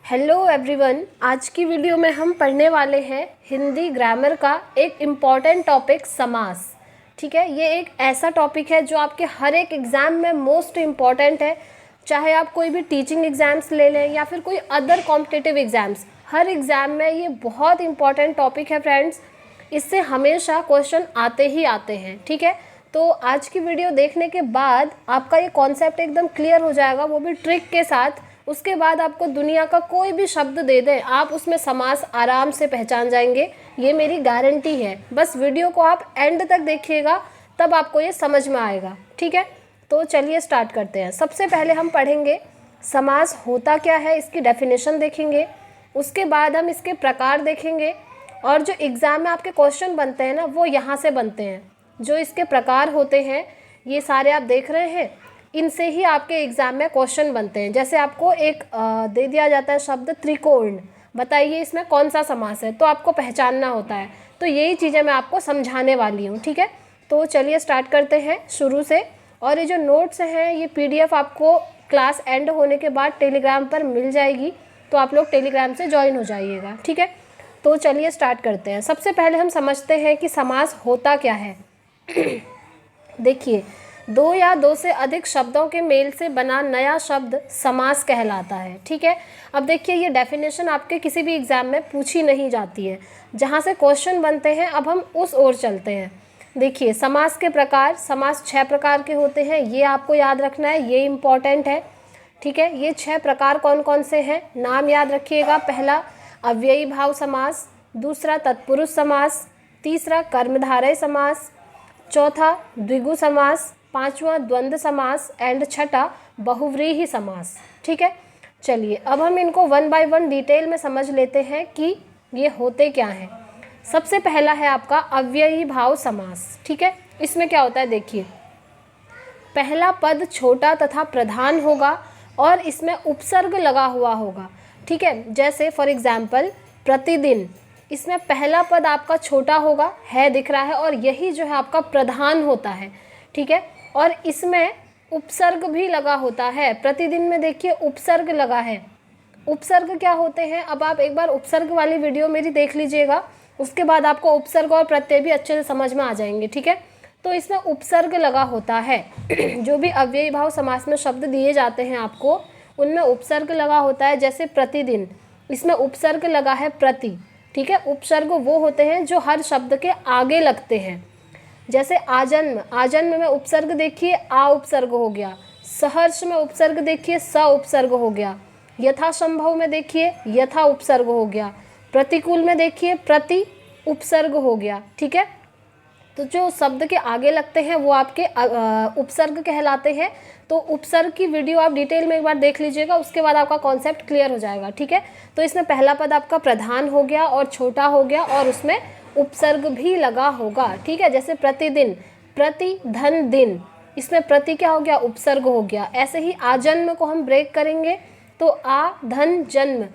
Hello everyone, आज की video में हम पढ़ने वाले हैं हिंदी ग्रामर का एक इम्पॉर्टेंट टॉपिक समास। ठीक है, ये एक ऐसा टॉपिक है जो आपके हर एक एग्ज़ाम में मोस्ट इम्पॉर्टेंट है। चाहे आप कोई भी टीचिंग एग्ज़ाम्स ले लें या फिर कोई अदर कॉम्पिटिटिव एग्ज़ाम्स, हर एग्ज़ाम में ये बहुत इम्पॉर्टेंट टॉपिक है फ्रेंड्स। इससे हमेशा क्वेश्चन आते ही आते हैं। ठीक है, तो आज की वीडियो देखने के बाद आपका ये कॉन्सेप्ट एकदम क्लियर हो जाएगा, वो भी ट्रिक के साथ। उसके बाद आपको दुनिया का कोई भी शब्द दे दें, आप उसमें समास आराम से पहचान जाएंगे, ये मेरी गारंटी है। बस वीडियो को आप एंड तक देखिएगा, तब आपको ये समझ में आएगा। ठीक है, तो चलिए स्टार्ट करते हैं। सबसे पहले हम पढ़ेंगे समास होता क्या है, इसकी डेफिनेशन देखेंगे। उसके बाद हम इसके प्रकार देखेंगे, और जो एग्ज़ाम में आपके क्वेश्चन बनते हैं ना, वो यहाँ से बनते हैं। जो इसके प्रकार होते हैं ये सारे आप देख रहे हैं, इनसे ही आपके एग्ज़ाम में क्वेश्चन बनते हैं। जैसे आपको एक दे दिया जाता है शब्द त्रिकोण, बताइए इसमें कौन सा समास है, तो आपको पहचानना होता है। तो यही चीज़ें मैं आपको समझाने वाली हूँ। ठीक है, तो चलिए स्टार्ट करते हैं शुरू से। और ये जो नोट्स हैं, ये PDF आपको क्लास एंड होने के बाद टेलीग्राम पर मिल जाएगी, तो आप लोग टेलीग्राम से ज्वाइन हो जाइएगा। ठीक है, तो चलिए स्टार्ट करते हैं। सबसे पहले हम समझते हैं कि समास होता क्या है। देखिए, दो या दो से अधिक शब्दों के मेल से बना नया शब्द समास कहलाता है। ठीक है, अब देखिए ये डेफिनेशन आपके किसी भी एग्ज़ाम में पूछी नहीं जाती है, जहाँ से क्वेश्चन बनते हैं। अब हम उस ओर चलते हैं। देखिए, समास के प्रकार, समास 6 प्रकार के होते हैं, ये आपको याद रखना है, ये इम्पॉर्टेंट है। ठीक है, ये 6 प्रकार कौन कौन से हैं, नाम याद रखिएगा। पहला अव्ययी भाव समास, दूसरा तत्पुरुष समास, तीसरा कर्मधारय समास, चौथा द्विगु समास, पांचवा द्वंद्व समास एंड छठा बहुव्रीहि समास। ठीक है, चलिए अब हम इनको 1 बाय 1 डिटेल में समझ लेते हैं कि ये होते क्या हैं। सबसे पहला है आपका अव्ययी भाव समास। ठीक है, इसमें क्या होता है, देखिए पहला पद छोटा तथा प्रधान होगा और इसमें उपसर्ग लगा हुआ होगा। ठीक है, जैसे फॉर एग्जाम्पल प्रतिदिन, इसमें पहला पद आपका छोटा होगा, है दिख रहा है, और यही जो है आपका प्रधान होता है। ठीक है, और इसमें उपसर्ग भी लगा होता है। प्रतिदिन में देखिए उपसर्ग लगा है। उपसर्ग क्या होते हैं, अब आप एक बार उपसर्ग वाली वीडियो मेरी देख लीजिएगा, उसके बाद आपको उपसर्ग और प्रत्यय भी अच्छे से समझ में आ जाएंगे। ठीक है, तो इसमें उपसर्ग लगा होता है। जो भी अव्ययी भाव समास में शब्द दिए जाते हैं आपको, उनमें उपसर्ग लगा होता है। जैसे प्रतिदिन, इसमें उपसर्ग लगा है प्रति। ठीक है, उपसर्ग वो होते हैं जो हर शब्द के आगे लगते हैं। जैसे आजन्म, आजन्म में उपसर्ग देखिए आ उपसर्ग हो गया। सहर्ष में उपसर्ग देखिए स उपसर्ग हो गया। यथासंभव में देखिए यथा उपसर्ग हो गया। प्रतिकूल में देखिए प्रति उपसर्ग हो गया। ठीक है, तो जो शब्द के आगे लगते हैं वो आपके उपसर्ग कहलाते हैं। तो उपसर्ग की वीडियो आप डिटेल में एक बार देख लीजिएगा, उसके बाद आपका कॉन्सेप्ट क्लियर हो जाएगा। ठीक है, तो इसमें पहला पद आपका प्रधान हो गया और छोटा हो गया, और उसमें उपसर्ग भी लगा होगा। ठीक है, जैसे प्रतिदिन, प्रति धन दिन, इसमें प्रति क्या हो गया, उपसर्ग हो गया। ऐसे ही आजन्म को हम ब्रेक करेंगे तो आ धन जन्म,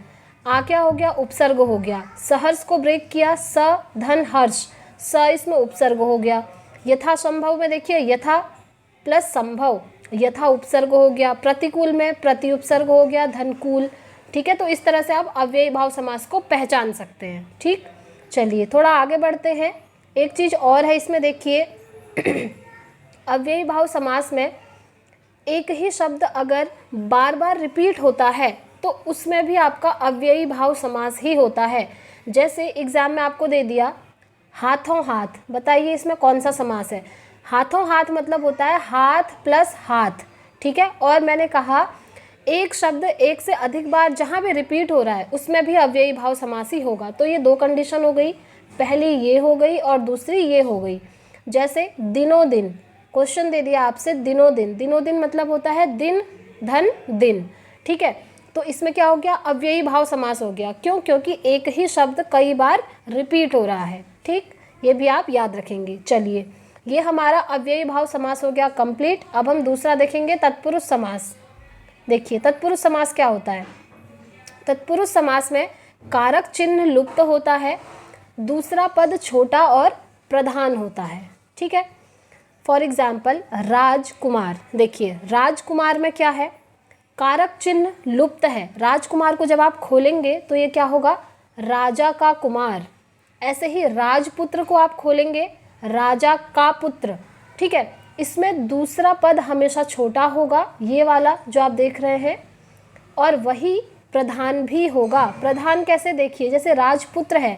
आ क्या हो गया, उपसर्ग हो गया। सहर्ष को ब्रेक किया, स धन हर्ष, स इसमें उपसर्ग हो गया। यथासंभव में देखिए यथा प्लस संभव, यथा उपसर्ग हो गया। प्रतिकूल में प्रति उपसर्ग हो गया, धनकूल। ठीक है, तो इस तरह से आप अव्ययी भाव समास को पहचान सकते हैं। ठीक, चलिए थोड़ा आगे बढ़ते हैं। एक चीज़ और है इसमें, देखिए अव्ययी भाव समास में एक ही शब्द अगर बार बार रिपीट होता है तो उसमें भी आपका अव्ययी भाव समास ही होता है। जैसे एग्ज़ाम में आपको दे दिया हाथों हाथ, बताइए इसमें कौन सा समास है। हाथों हाथ मतलब होता है हाथ प्लस हाथ। ठीक है, और मैंने कहा एक शब्द एक से अधिक बार जहाँ भी रिपीट हो रहा है उसमें भी अव्ययी भाव समास ही होगा। तो ये 2 कंडीशन हो गई, पहली ये हो गई और दूसरी ये हो गई। जैसे दिनों दिन, क्वेश्चन दे दिया आपसे दिनों दिन, दिनों दिन मतलब होता है दिन धन दिन। ठीक है, तो इसमें क्या हो गया, अव्ययी भाव समास हो गया। क्यों, क्योंकि एक ही शब्द कई बार रिपीट हो रहा है। ठीक, ये भी आप याद रखेंगे। चलिए, ये हमारा अव्ययी भाव समास हो गया कंप्लीट। अब हम दूसरा देखेंगे, तत्पुरुष समास। देखिए तत्पुरुष समास क्या होता है। तत्पुरुष समास में कारक चिन्ह लुप्त होता है, दूसरा पद छोटा और प्रधान होता है। ठीक है, फॉर एग्जाम्पल राजकुमार, देखिए राजकुमार में क्या है, कारक चिन्ह लुप्त है। राजकुमार को जब आप खोलेंगे तो ये क्या होगा, राजा का कुमार। ऐसे ही राजपुत्र को आप खोलेंगे, राजा का पुत्र। ठीक है, इसमें दूसरा पद हमेशा छोटा होगा, ये वाला जो आप देख रहे हैं, और वही प्रधान भी होगा। प्रधान कैसे, देखिए जैसे राजपुत्र है,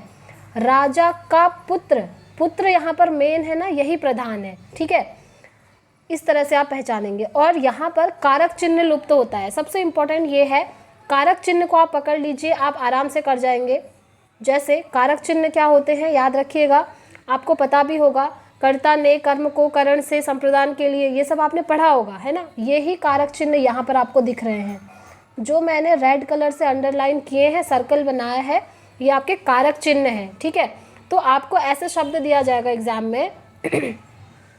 राजा का पुत्र, पुत्र यहाँ पर मेन है ना, यही प्रधान है। ठीक है, इस तरह से आप पहचानेंगे। और यहाँ पर कारक चिन्ह लुप्त होता है, सबसे इम्पोर्टेंट ये है, कारक चिन्ह को आप पकड़ लीजिए, आप आराम से कर जाएंगे। जैसे कारक चिन्ह क्या होते हैं याद रखिएगा, आपको पता भी होगा, कर्ता ने कर्म को करण से संप्रदान के लिए, ये सब आपने पढ़ा होगा, है ना। ये ही कारक चिन्ह यहाँ पर आपको दिख रहे हैं, जो मैंने रेड कलर से अंडरलाइन किए हैं, सर्कल बनाया है, ये आपके कारक चिन्ह हैं। ठीक है, तो आपको ऐसे शब्द दिया जाएगा एग्जाम में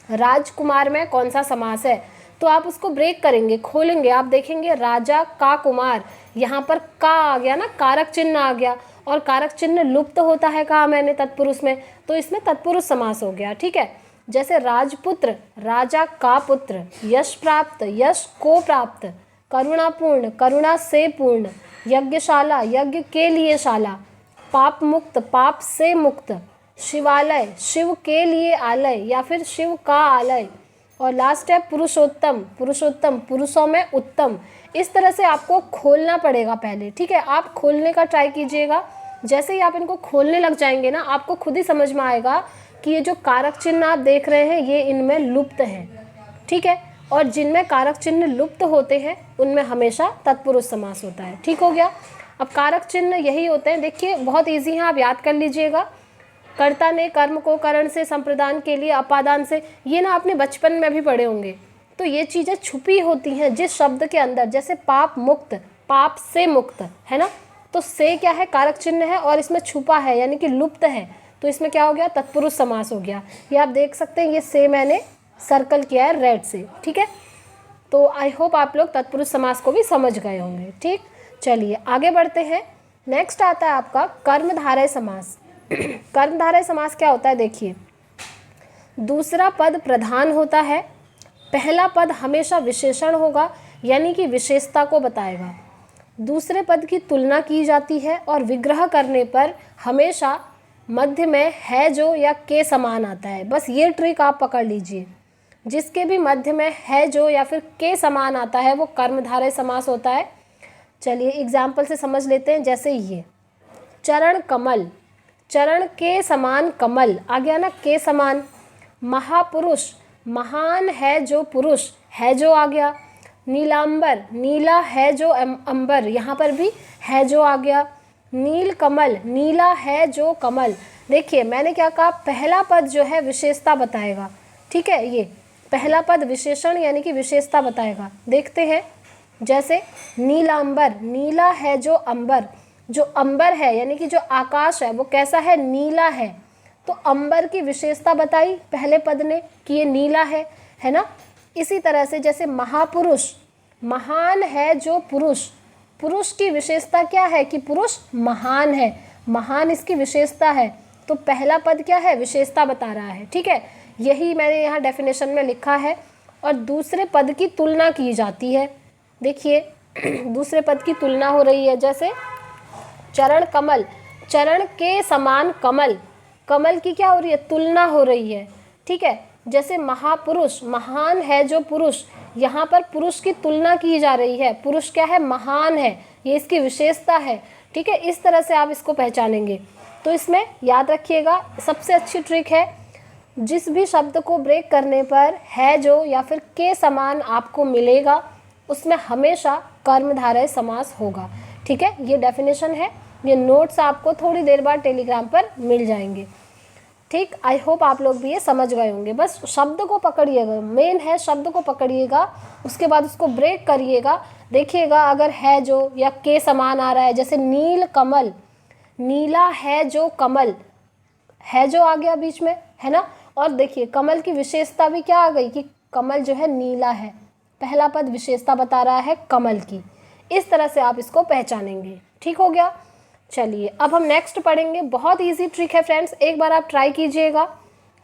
राजकुमार में कौन सा समास है, तो आप उसको ब्रेक करेंगे, खोलेंगे, आप देखेंगे राजा का कुमार, यहाँ पर का आ गया ना, कारक चिन्ह आ गया, और कारक चिन्ह लुप्त होता है कहा मैंने, तत्पुरुष में, तो इसमें तत्पुरुष समास हो गया। ठीक है, जैसे राजपुत्र, राजा का पुत्र, यश प्राप्त, यश को प्राप्त, करुणापूर्ण, करुणा से पूर्ण, यज्ञशाला, यज्ञ के लिए शाला, पाप मुक्त, पाप से मुक्त, शिवालय, शिव के लिए आलय या फिर शिव का आलय, और लास्ट है पुरुषोत्तम, पुरुषोत्तम, पुरुषों में उत्तम। इस तरह से आपको खोलना पड़ेगा पहले। ठीक है, आप खोलने का ट्राई कीजिएगा, जैसे ही आप इनको खोलने लग जाएंगे ना, आपको खुद ही समझ में आएगा कि ये जो कारक चिन्ह आप देख रहे हैं ये इनमें लुप्त हैं। ठीक है, और जिनमें कारक चिन्ह लुप्त होते हैं उनमें हमेशा तत्पुरुष समास होता है। ठीक हो गया। अब कारक चिन्ह यही होते हैं, देखिए बहुत ईजी है, आप याद कर लीजिएगा। कर्ता ने कर्म को करण से संप्रदान के लिए, अपादान से, ये ना आपने बचपन में भी पढ़े होंगे। तो ये चीज़ें छुपी होती हैं जिस शब्द के अंदर, जैसे पाप मुक्त, पाप से मुक्त, है ना, तो से क्या है, कारक चिन्ह है, और इसमें छुपा है यानी कि लुप्त है, तो इसमें क्या हो गया, तत्पुरुष समास हो गया। ये आप देख सकते हैं, ये से मैंने सर्कल किया है रेड से। ठीक है, तो आई होप आप लोग तत्पुरुष समास को भी समझ गए होंगे। ठीक, चलिए आगे बढ़ते हैं। नेक्स्ट आता है आपका कर्मधारय समास। कर्मधारय समास क्या होता है, देखिए दूसरा पद प्रधान होता है, पहला पद हमेशा विशेषण होगा यानी कि विशेषता को बताएगा, दूसरे पद की तुलना की जाती है, और विग्रह करने पर हमेशा मध्य में है जो या के समान आता है। बस ये ट्रिक आप पकड़ लीजिए, जिसके भी मध्य में है जो या फिर के समान आता है वो कर्मधारय समास होता है। चलिए एग्जाम्पल से समझ लेते हैं, जैसे ये चरण कमल, चरण के समान कमल आ गया ना, के समान। महापुरुष, महान है जो पुरुष, है जो आ गया। नीलांबर, नीला है जो अंबर, यहाँ पर भी है जो आ गया। नील कमल, नीला है जो कमल। देखिए मैंने क्या कहा, पहला पद जो है विशेषता बताएगा। ठीक है, ये पहला पद विशेषण यानी कि विशेषता बताएगा। देखते हैं, जैसे नीलांबर, नीला है जो अंबर, जो अंबर है यानी कि जो आकाश है वो कैसा है, नीला है, तो अंबर की विशेषता बताई पहले पद ने कि ये नीला है ना। इसी तरह से जैसे महापुरुष, महान है जो पुरुष, पुरुष की विशेषता क्या है कि पुरुष महान है, महान इसकी विशेषता है, तो पहला पद क्या है, विशेषता बता रहा है। ठीक है, यही मैंने यहाँ डेफिनेशन में लिखा है। और दूसरे पद की तुलना की जाती है, देखिए दूसरे पद की तुलना हो रही है, जैसे चरण कमल, चरण के समान कमल, कमल की क्या हो रही है, तुलना हो रही है। ठीक है, जैसे महापुरुष, महान है जो पुरुष, यहाँ पर पुरुष की तुलना की जा रही है, पुरुष क्या है, महान है, ये इसकी विशेषता है। ठीक है, इस तरह से आप इसको पहचानेंगे। तो इसमें याद रखिएगा, सबसे अच्छी ट्रिक है, जिस भी शब्द को ब्रेक करने पर है जो या फिर के समान आपको मिलेगा उसमें हमेशा कर्मधारय समास होगा। ठीक है, ये डेफिनेशन है, ये नोट्स आपको थोड़ी देर बाद टेलीग्राम पर मिल जाएंगे। ठीक, आई होप आप लोग भी ये समझ गए होंगे। बस शब्द को पकड़िएगा, मेन है शब्द को पकड़िएगा, उसके बाद उसको ब्रेक करिएगा। देखिएगा अगर है जो या के समान आ रहा है, जैसे नील कमल, नीला है जो कमल, है जो आ गया बीच में, है ना। और देखिए कमल की विशेषता भी क्या आ गई कि कमल जो है नीला है, पहला पद विशेषता बता रहा है कमल की। इस तरह से आप इसको पहचानेंगे। ठीक हो गया। चलिए अब हम नेक्स्ट पढ़ेंगे, बहुत इजी ट्रिक है फ्रेंड्स, एक बार आप ट्राई कीजिएगा,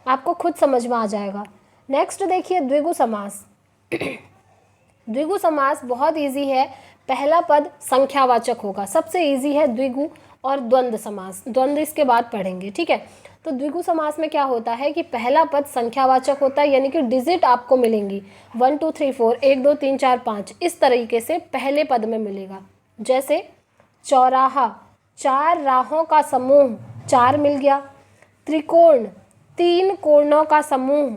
आपको खुद समझ में आ जाएगा। नेक्स्ट देखिए द्विगु समास। द्विगु समास बहुत इजी है, पहला पद संख्यावाचक होगा, सबसे इजी है द्विगु और द्वंद्व समास, द्वंद्व इसके बाद पढ़ेंगे, ठीक है। तो द्विगु समास में क्या होता है कि पहला पद संख्यावाचक होता है, यानी कि डिजिट आपको मिलेंगी 1 2 3 4 1 2 3 4 5 इस तरीके से पहले पद में मिलेगा। जैसे चौराहा, 4 राहों का समूह, 4 मिल गया। त्रिकोण, 3 कोणों का समूह।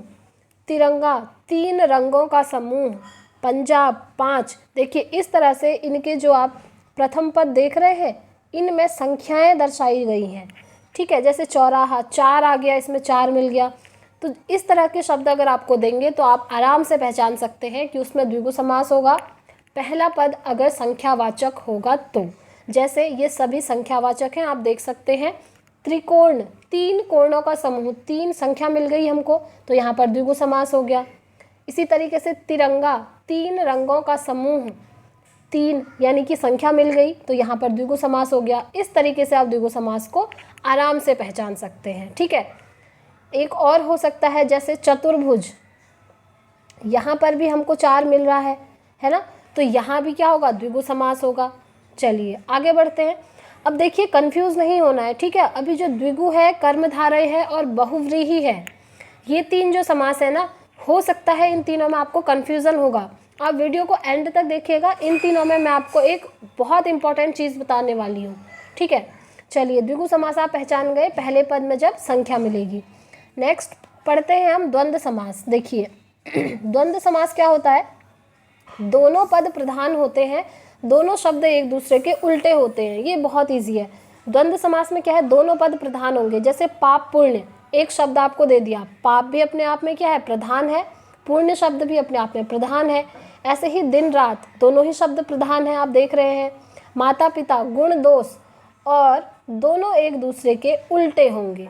तिरंगा, 3 रंगों का समूह। पंजाब, 5। देखिए इस तरह से इनके जो आप प्रथम पद देख रहे हैं इनमें संख्याएं दर्शाई गई हैं, ठीक है। जैसे चौराहा, 4 आ गया, इसमें 4 मिल गया। तो इस तरह के शब्द अगर आपको देंगे तो आप आराम से पहचान सकते हैं कि उसमें द्विगु समास होगा, पहला पद अगर संख्यावाचक होगा तो। जैसे ये सभी संख्यावाचक हैं, आप देख सकते हैं। त्रिकोण, 3 कोणों का समूह, 3 संख्या मिल गई हमको तो यहाँ पर द्विगु समास हो गया। इसी तरीके से तिरंगा, 3 रंगों का समूह, 3 यानी कि संख्या मिल गई तो यहाँ पर द्विगु समास हो गया। इस तरीके से आप द्विगु समास को आराम से पहचान सकते हैं, ठीक है। एक और हो सकता है जैसे चतुर्भुज, यहाँ पर भी हमको 4 मिल रहा है ना, तो यहाँ भी क्या होगा, द्विगु समास होगा। चलिए आगे बढ़ते हैं। अब देखिए कंफ्यूज नहीं होना है, ठीक है। अभी जो द्विगु है, कर्मधारय है और बहुव्रीहि है, ये 3 जो समास है ना, हो सकता है इन तीनों में आपको कन्फ्यूज़न होगा। आप वीडियो को एंड तक देखिएगा, इन तीनों में मैं आपको एक बहुत इंपॉर्टेंट चीज़ बताने वाली हूँ, ठीक है। चलिए द्विगु समास आप पहचान गए, पहले पद में जब संख्या मिलेगी। नेक्स्ट पढ़ते हैं हम द्वंद्व समास। देखिए द्वंद्व समास क्या होता है, दोनों पद प्रधान होते हैं, दोनों शब्द एक दूसरे के उल्टे होते हैं, ये बहुत ईजी है। द्वंद्व समास में क्या है, दोनों पद प्रधान होंगे। जैसे पाप पुण्य, एक शब्द आपको दे दिया, पाप भी अपने आप में क्या है, प्रधान है, पुण्य शब्द भी अपने आप में प्रधान है। ऐसे ही दिन रात, दोनों ही शब्द प्रधान हैं, आप देख रहे हैं। माता पिता, गुण दोष, और दोनों एक दूसरे के उल्टे होंगे,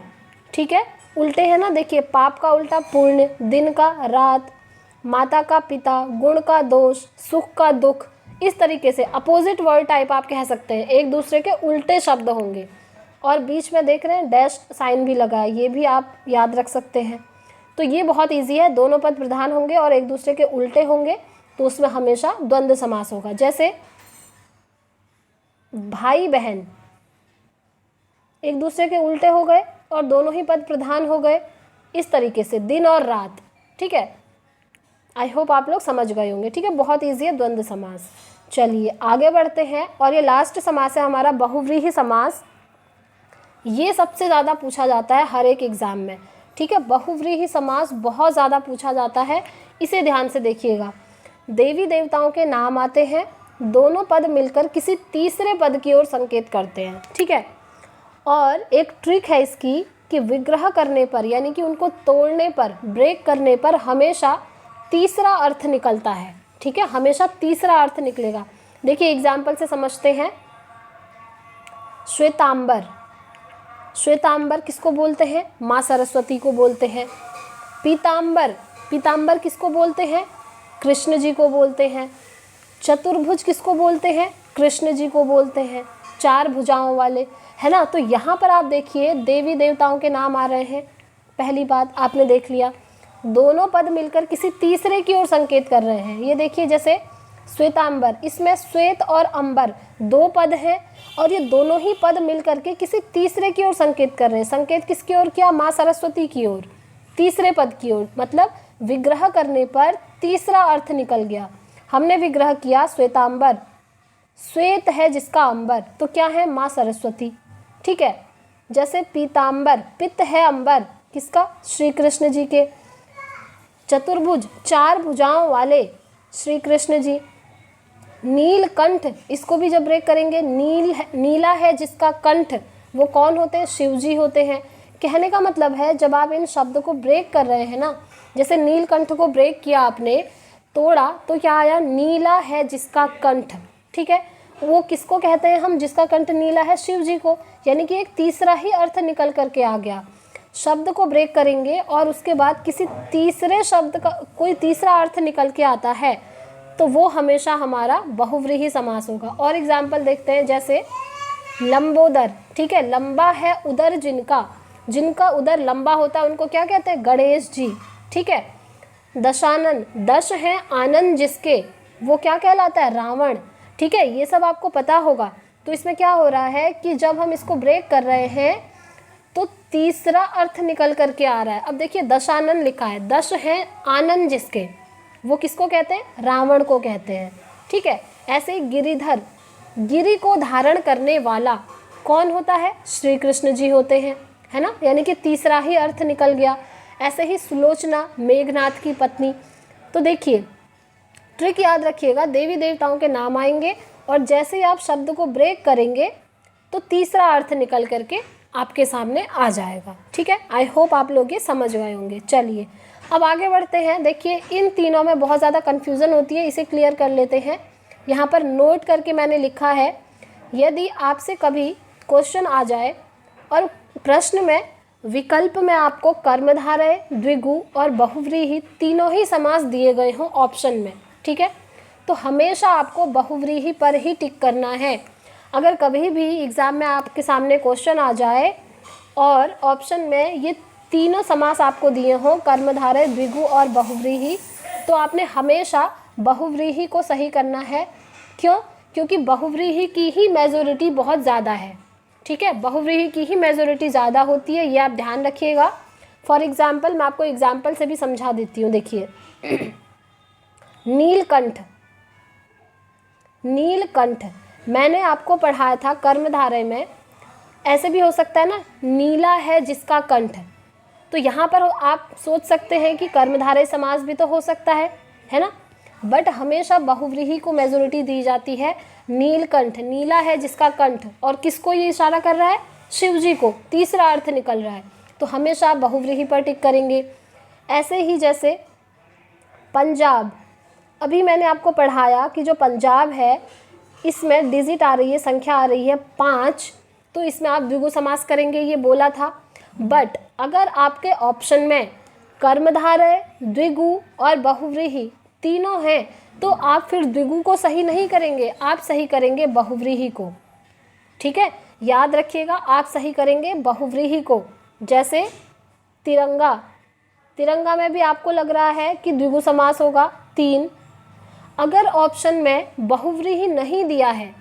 ठीक है। उल्टे है ना, देखिए पाप का उल्टा पुण्य, दिन का रात, माता का पिता, गुण का दोष, सुख का दुख। इस तरीके से अपोजिट वर्ड टाइप आप कह सकते हैं, एक दूसरे के उल्टे शब्द होंगे। और बीच में देख रहे हैं डैश साइन भी लगा है, ये भी आप याद रख सकते हैं। तो ये बहुत इजी है, दोनों पद प्रधान होंगे और एक दूसरे के उल्टे होंगे तो उसमें हमेशा द्वंद्व समास होगा। जैसे भाई बहन, एक दूसरे के उल्टे हो गए और दोनों ही पद प्रधान हो गए। इस तरीके से दिन और रात, ठीक है। आई होप आप लोग समझ गए होंगे, ठीक है। बहुत ईजी है द्वंद्व समास। चलिए आगे बढ़ते हैं, और ये लास्ट समास है हमारा बहुव्रीहि समास। ये सबसे ज़्यादा पूछा जाता है हर एक एग्ज़ाम में, ठीक है। बहुव्रीहि समास बहुत ज़्यादा पूछा जाता है, इसे ध्यान से देखिएगा। देवी देवताओं के नाम आते हैं, दोनों पद मिलकर किसी तीसरे पद की ओर संकेत करते हैं, ठीक है। और एक ट्रिक है इसकी कि विग्रह करने पर, यानी कि उनको तोड़ने पर, ब्रेक करने पर हमेशा तीसरा अर्थ निकलता है, ठीक है। हमेशा तीसरा अर्थ निकलेगा। देखिए एग्जाम्पल से समझते हैं। श्वेतांबर, श्वेतांबर किसको बोलते हैं, माँ सरस्वती को बोलते हैं। पीतांबर, पीतांबर किसको बोलते हैं, कृष्ण जी को बोलते हैं। चतुर्भुज किसको बोलते हैं, कृष्ण जी को बोलते हैं, 4 भुजाओं वाले, है ना। तो यहाँ पर आप देखिए देवी देवताओं के नाम आ रहे हैं, पहली बात आपने देख लिया। दोनों पद मिलकर किसी तीसरे की ओर संकेत कर रहे हैं। ये देखिए जैसे श्वेतांबर, इसमें श्वेत और अंबर 2 पद हैं और ये दोनों ही पद मिलकर के किसी तीसरे की ओर संकेत कर रहे हैं। संकेत किसकी ओर किया, माँ सरस्वती की ओर, तीसरे पद की ओर। मतलब विग्रह करने पर तीसरा अर्थ निकल गया। हमने विग्रह किया श्वेतांबर, श्वेत है जिसका अंबर, तो क्या है, माँ सरस्वती, ठीक है। जैसे पीतांबर, पित्त है अंबर, किसका, श्री कृष्ण जी के। चतुर्भुज, 4 भुजाओं वाले, श्री कृष्ण जी। नीलकंठ, इसको भी जब ब्रेक करेंगे, नीला है जिसका कंठ, वो कौन होते हैं, शिव जी होते हैं। कहने का मतलब है जब आप इन शब्द को ब्रेक कर रहे हैं ना, जैसे नीलकंठ को ब्रेक किया आपने, तोड़ा, तो क्या आया, नीला है जिसका कंठ, ठीक है। वो किसको कहते हैं हम, जिसका कंठ नीला है, शिव जी को। यानी कि एक तीसरा ही अर्थ निकल करके आ गया। शब्द को ब्रेक करेंगे और उसके बाद किसी तीसरे शब्द का कोई तीसरा अर्थ निकल के आता है तो वो हमेशा हमारा बहुव्रीहि समास होगा। और एग्जाम्पल देखते हैं, जैसे लंबोदर, ठीक है। लंबा है उदर जिनका, जिनका उदर लंबा होता है उनको क्या कहते हैं, गणेश जी, ठीक है। दशानन, दश है आनंद जिसके, वो क्या कहलाता है, रावण। ठीक है, ये सब आपको पता होगा। तो इसमें क्या हो रहा है कि जब हम इसको ब्रेक कर रहे हैं तो तीसरा अर्थ निकल करके आ रहा है। अब देखिए दशानन लिखा है, दश है आनंद जिसके, वो किसको कहते हैं, रावण को कहते हैं। ठीक है, ऐसे ही गिरिधर, गिरि को धारण करने वाला कौन होता है, श्री कृष्ण जी होते हैं, है ना, यानी कि तीसरा ही अर्थ निकल गया। ऐसे ही सुलोचना, मेघनाथ की पत्नी। तो देखिए ट्रिक याद रखिएगा, देवी देवताओं के नाम आएंगे और जैसे ही आप शब्द को ब्रेक करेंगे तो तीसरा अर्थ निकल करके आपके सामने आ जाएगा। ठीक है, आई होप आप लोग ये समझ गए होंगे। चलिए अब आगे बढ़ते हैं। देखिए इन तीनों में बहुत ज़्यादा कन्फ्यूज़न होती है, इसे क्लियर कर लेते हैं। यहाँ पर नोट करके मैंने लिखा है, यदि आपसे कभी क्वेश्चन आ जाए और प्रश्न में विकल्प में आपको कर्मधारय, द्विगु और बहुव्रीहि तीनों ही समास दिए गए हों ऑप्शन में, ठीक है, तो हमेशा आपको बहुव्रीहि पर ही टिक करना है। अगर कभी भी एग्ज़ाम में आपके सामने क्वेश्चन आ जाए और ऑप्शन में ये तीनों समास आपको दिए हों, कर्मधारय, द्विगु और बहुव्रीहि, तो आपने हमेशा बहुव्रीहि को सही करना है। क्यों? क्योंकि बहुव्रीहि की ही मेजॉरिटी बहुत ज़्यादा है। ठीक है, बहुव्रीहि की ही मेजॉरिटी ज़्यादा होती है, ये आप ध्यान रखिएगा। फॉर एग्ज़ाम्पल मैं आपको एग्ज़ाम्पल से भी समझा देती हूँ। देखिए नीलकंठ, नीलकंठ मैंने आपको पढ़ाया था कर्मधारय में, ऐसे भी हो सकता है ना, नीला है जिसका कंठ। तो यहाँ पर आप सोच सकते हैं कि कर्मधारय समास भी तो हो सकता है ना, बट हमेशा बहुव्रीहि को मेजॉरिटी दी जाती है। नीलकंठ, नीला है जिसका कंठ, और किसको ये इशारा कर रहा है, शिव जी को, तीसरा अर्थ निकल रहा है, तो हमेशा आप बहुव्रीहि पर टिक करेंगे। ऐसे ही जैसे पंजाब, अभी मैंने आपको पढ़ाया कि जो पंजाब है इसमें डिजिट आ रही है, संख्या आ रही है 5, तो इसमें आप द्विगु समास करेंगे, ये बोला था। बट अगर आपके ऑप्शन में कर्मधारय, द्विगु और बहुव्रीहि तीनों हैं तो आप फिर द्विगु को सही नहीं करेंगे, आप सही करेंगे बहुव्रीहि को। ठीक है, याद रखिएगा, आप सही करेंगे बहुव्रीहि को। जैसे तिरंगा, तिरंगा में भी आपको लग रहा है कि द्विगु समास होगा 3। अगर ऑप्शन में बहुव्रीहि नहीं दिया है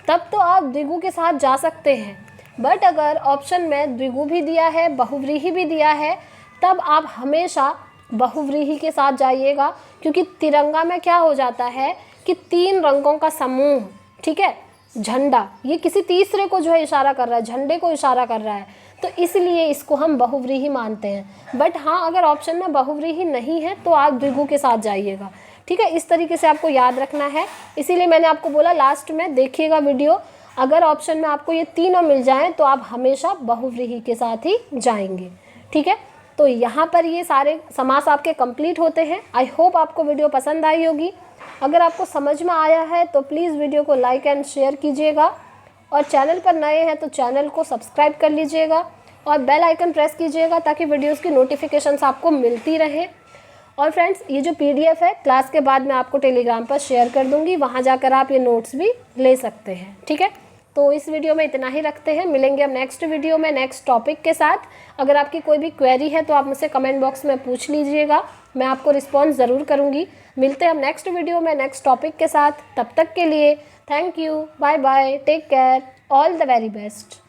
तब तो आप द्विगु के साथ जा सकते हैं, बट अगर ऑप्शन में द्विगु भी दिया है, बहुव्रीहि भी दिया है, तब आप हमेशा बहुव्रीहि के साथ जाइएगा। क्योंकि तिरंगा में क्या हो जाता है कि 3 रंगों का समूह, ठीक है, झंडा, ये किसी तीसरे को जो है इशारा कर रहा है, झंडे को इशारा कर रहा है, तो इसलिए इसको हम बहुव्रीहि मानते हैं। बट हाँ, अगर ऑप्शन में बहुव्रीहि नहीं है तो आप द्विगु के साथ जाइएगा। ठीक है, इस तरीके से आपको याद रखना है, इसीलिए मैंने आपको बोला लास्ट में देखिएगा वीडियो। अगर ऑप्शन में आपको ये तीनों मिल जाएं तो आप हमेशा बहुव्रीहि के साथ ही जाएंगे। ठीक है, तो यहाँ पर ये सारे समास आपके कंप्लीट होते हैं। आई होप आपको वीडियो पसंद आई होगी। अगर आपको समझ में आया है तो प्लीज़ वीडियो को लाइक एंड शेयर कीजिएगा, और चैनल पर नए हैं तो चैनल को सब्सक्राइब कर लीजिएगा और बेल आइकन प्रेस कीजिएगा ताकि वीडियोस की नोटिफिकेशंस आपको मिलती रहे। और फ्रेंड्स, ये जो PDF है क्लास के बाद मैं आपको टेलीग्राम पर शेयर कर दूँगी, वहाँ जाकर आप ये नोट्स भी ले सकते हैं। ठीक है, तो इस वीडियो में इतना ही रखते हैं, मिलेंगे अब नेक्स्ट वीडियो में नेक्स्ट टॉपिक के साथ। अगर आपकी कोई भी क्वेरी है तो आप मुझसे कमेंट बॉक्स में पूछ लीजिएगा, मैं आपको रिस्पॉन्स ज़रूर करूँगी। मिलते हैं हम नेक्स्ट वीडियो में नेक्स्ट टॉपिक के साथ, तब तक के लिए thank you, bye bye, take care, all the very best.